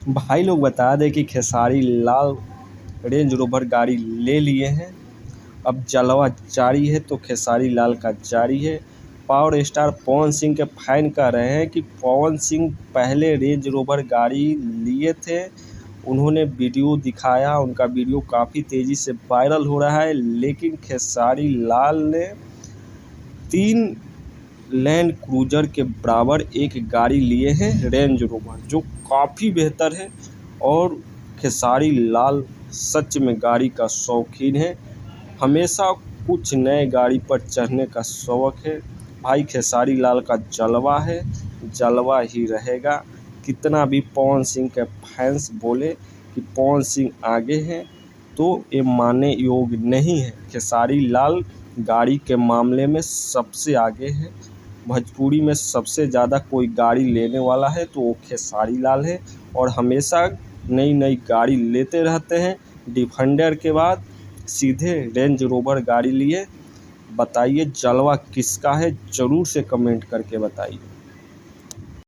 भाई लोग बता दें कि खेसारी लाल रेंज रोवर गाड़ी ले लिए हैं। अब जलवा जारी है तो खेसारी लाल का जारी है। पावर स्टार पवन सिंह के फैन कह रहे हैं कि पवन सिंह पहले रेंज रोवर गाड़ी लिए थे, उन्होंने वीडियो दिखाया, उनका वीडियो काफ़ी तेज़ी से वायरल हो रहा है। लेकिन खेसारी लाल ने 3 लैंड क्रूजर के बराबर एक गाड़ी लिए हैं रेंज रोवर, जो काफ़ी बेहतर है। और खेसारी लाल सच में गाड़ी का शौकीन है, हमेशा कुछ नए गाड़ी पर चढ़ने का शौक़ है। भाई खेसारी लाल का जलवा है, जलवा ही रहेगा। कितना भी पवन सिंह के फैंस बोले कि पवन सिंह आगे हैं, तो ये मानने योग्य नहीं है। खेसारी लाल गाड़ी के मामले में सबसे आगे है। भोजपुरी में सबसे ज़्यादा कोई गाड़ी लेने वाला है तो वो खेसारी लाल है, और हमेशा नई नई गाड़ी लेते रहते हैं। डिफेंडर के बाद सीधे रेंज रोवर गाड़ी लिए। बताइए जलवा किसका है, ज़रूर से कमेंट करके बताइए।